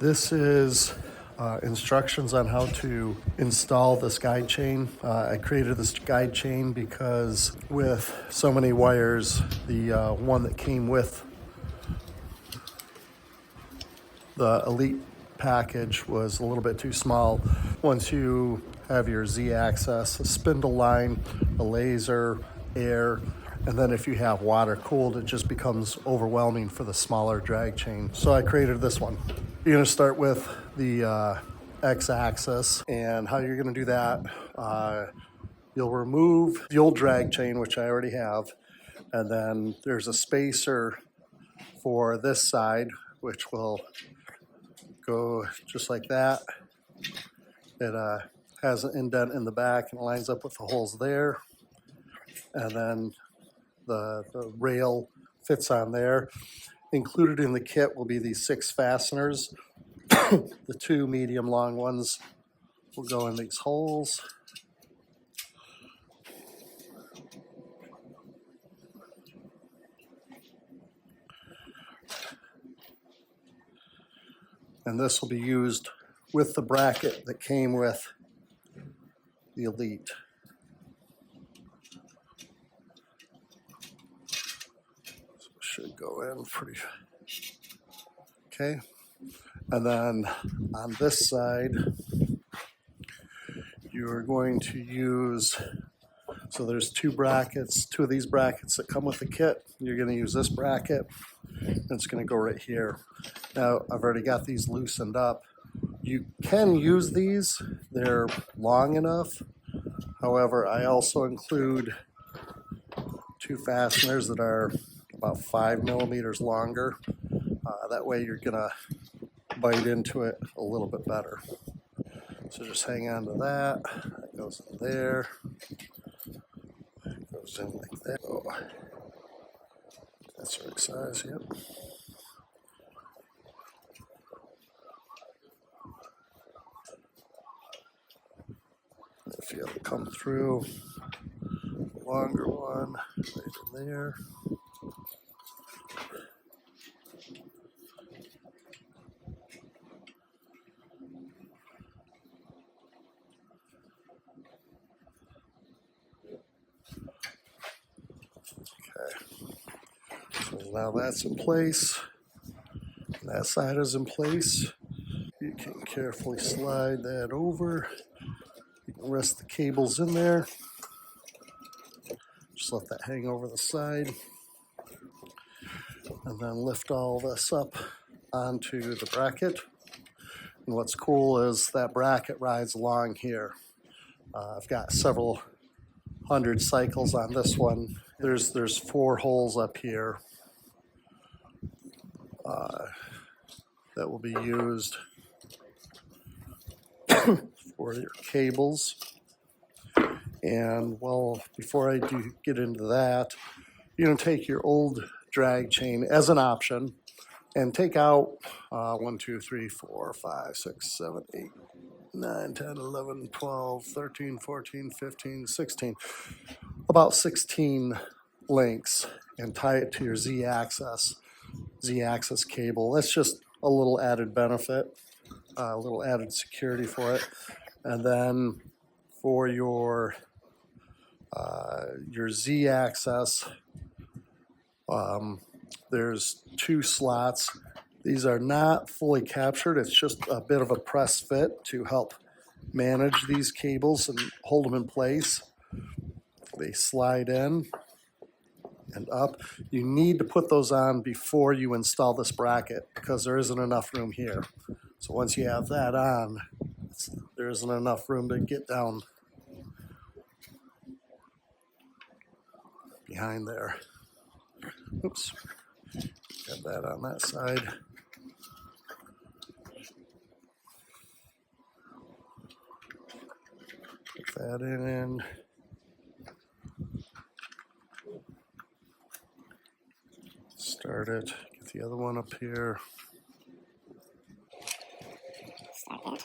This is instructions on how to install this guide chain. I created this guide chain because with so many wires, the one that came with the Elite package was a little bit too small. Once you have your Z-axis, a spindle line, a laser, air, and then if you have water cooled, it just becomes overwhelming for the smaller drag chain. So I created this one. You're gonna start with the X-axis, and how you're gonna do that, you'll remove the old drag chain, which I already have, and then there's a spacer for this side, which will go just like that. It has an indent in the back and it lines up with the holes there. And then the rail fits on there. Included in the kit will be these 6 fasteners. The 2 medium long ones will go in these holes. And this will be used with the bracket that came with the Elite. So it should go in pretty okay. And then on this side, you're going to use, so there's 2 brackets, 2 of these brackets that come with the kit. You're going to use this bracket, and it's going to go right here. Now, I've already got these loosened up. You can use these, they're long enough. However, I also include 2 fasteners that are about 5 millimeters longer. That way you're going to bite into it a little bit better. So just hang on to that. That goes in there. That goes in like that. Oh, that's the right size, yep. If you have to come through, the longer one, right in there. Okay, so now that's in place. That side is in place. You can carefully slide that over. You can rest the cables in there. Just let that hang over the side. And then lift all this up onto the bracket. And what's cool is that bracket rides along here. I've got several hundred cycles on this one. There's 4 holes up here that will be used for your cables. And well, before I do get into that, you're going to take your old drag chain as an option and take out 1, 2, 3, 4, 5, 6, 7, 8, 9, 10, 11, 12, 13, 14, 15, 16, about 16 links, and tie it to your Z-axis cable. That's just a little added benefit, a little added security for it. And then for your Z-axis, there's 2 slots. These are not fully captured. It's just a bit of a press fit to help manage these cables and hold them in place. They slide in and up. You need to put those on before you install this bracket because there isn't enough room here. So once you have that on, there isn't enough room to get down behind there. Oops, got that on that side. Put that in. Start it. Get the other one up here. Start it.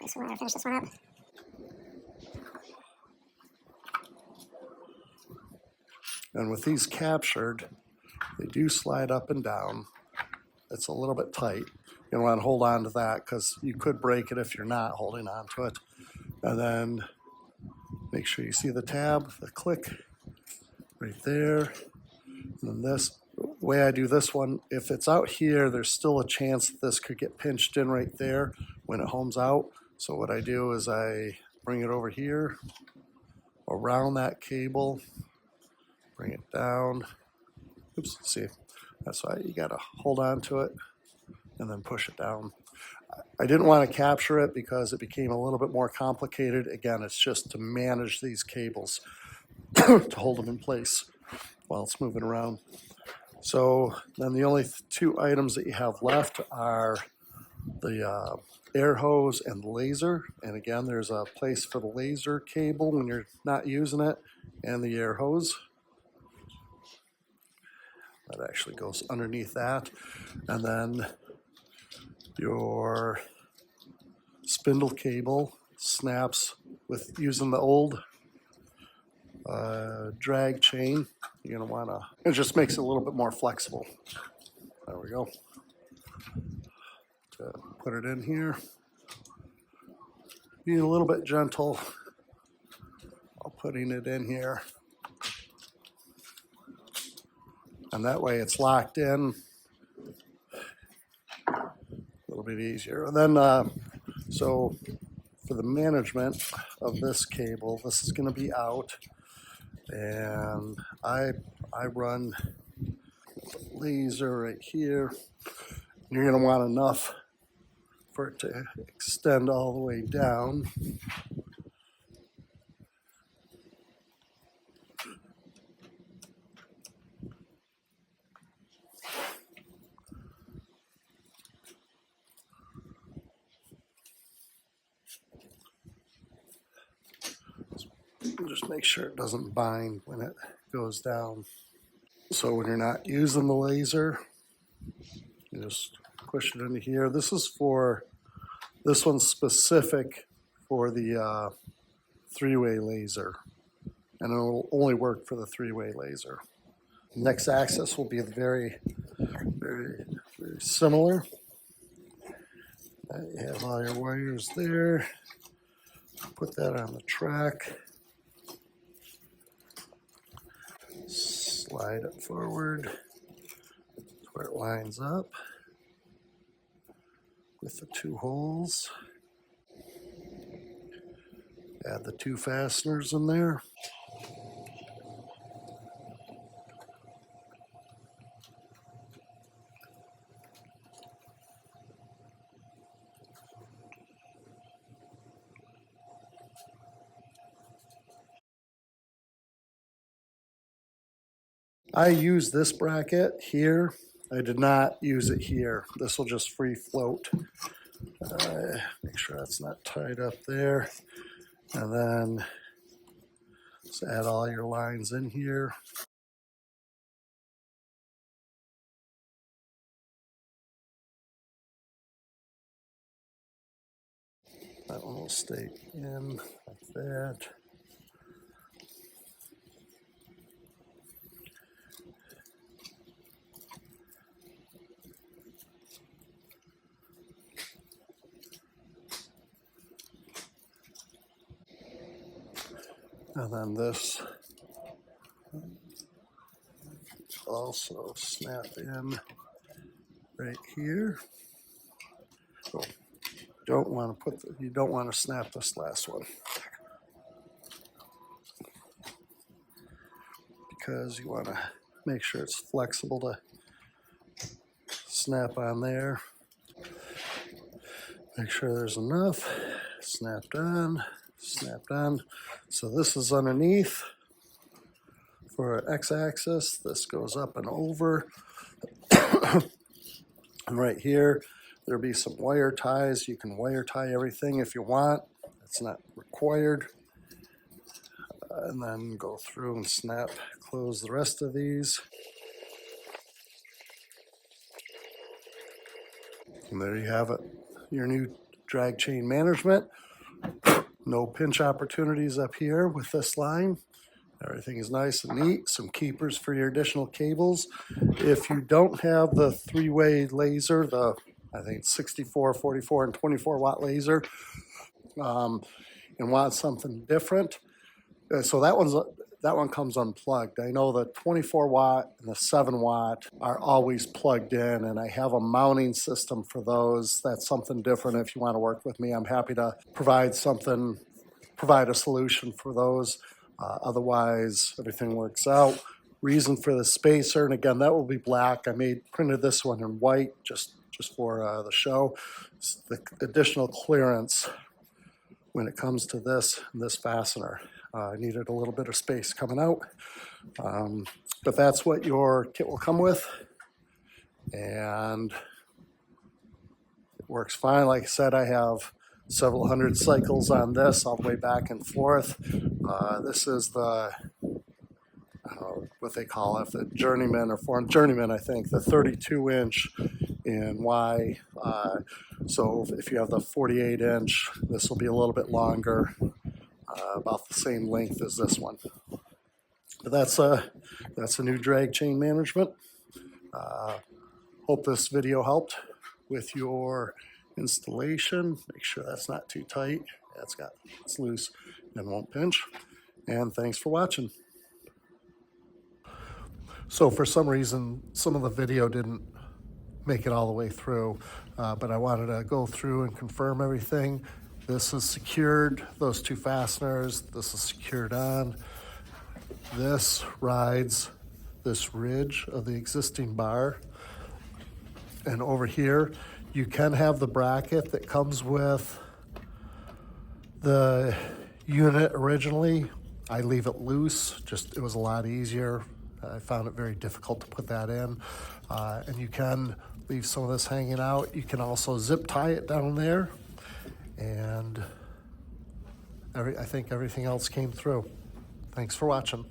So we're gonna finish this one up. And with these captured, they do slide up and down. It's a little bit tight. You want to hold on to that because you could break it if you're not holding on to it. And then make sure you see the tab, the click right there. And then this, the way I do this one, if it's out here, there's still a chance that this could get pinched in right there when it homes out. So what I do is I bring it over here, around that cable, bring it down. Oops, see, that's why you gotta hold on to it and then push it down. I didn't want to capture it because it became a little bit more complicated. Again, it's just to manage these cables to hold them in place while it's moving around. So then the only two items that you have left are the air hose and the laser. And again, there's a place for the laser cable when you're not using it, and the air hose. That actually goes underneath that. And then your spindle cable snaps with using the old drag chain. You're gonna wanna, it just makes it a little bit more flexible. There we go. To put it in here. Be a little bit gentle while putting it in here. And that way it's locked in a little bit easier. And then, so for the management of this cable, this is gonna be out. And I run the laser right here. You're gonna want enough for it to extend all the way down. Just make sure it doesn't bind when it goes down. So when you're not using the laser, you just push it into here. This one's specific for the three-way laser, and it will only work for the three-way laser. Next axis will be very, very, very similar. You have all your wires there. Put that on the track. Slide it forward where it lines up with the two holes. Add the two fasteners in there. I use this bracket here. I did not use it here. This will just free float. Make sure that's not tied up there. And then just add all your lines in here. That one will stay in like that. And then this also snap in right here. So you don't want to snap this last one because you want to make sure it's flexible to snap on there. Make sure there's enough. Snapped on, snapped on. So this is underneath for x-axis. This goes up and over. And right here, there'll be some wire ties. You can wire tie everything if you want. It's not required. And then go through and snap, close the rest of these. And there you have it, your new drag chain management. No pinch opportunities up here with this line. Everything is nice and neat. Some keepers for your additional cables. If you don't have the 3-way laser, I think 64, 44, and 24 watt laser, and want something different, so that one comes unplugged. I know the 24 watt and the 7 watt are always plugged in, and I have a mounting system for those. That's something different. If you want to work with me, I'm happy to provide a solution for those. Otherwise, everything works out. Reason for the spacer, and again, that will be black. I printed this one in white just for the show. It's the additional clearance when it comes to this fastener. I needed a little bit of space coming out, but that's what your kit will come with, and it works fine. Like I said, I have several hundred cycles on this all the way back and forth. This is the what they call it, the journeyman or foreign journeyman, I think, the 32-inch in Y. So if you have the 48-inch, this will be a little bit longer, about the same length as this one. But that's a new drag chain management. Hope this video helped with your installation. Make sure that's not too tight. It's loose and won't pinch. And thanks for watching. So for some reason, some of the video didn't make it all the way through, but I wanted to go through and confirm everything. This is secured, those 2 fasteners, this is secured on. This rides this ridge of the existing bar. And over here, you can have the bracket that comes with the unit originally. I leave it loose, it was a lot easier. I found it very difficult to put that in. And you can leave some of this hanging out. You can also zip tie it down there. And I think everything else came through. Thanks for watching.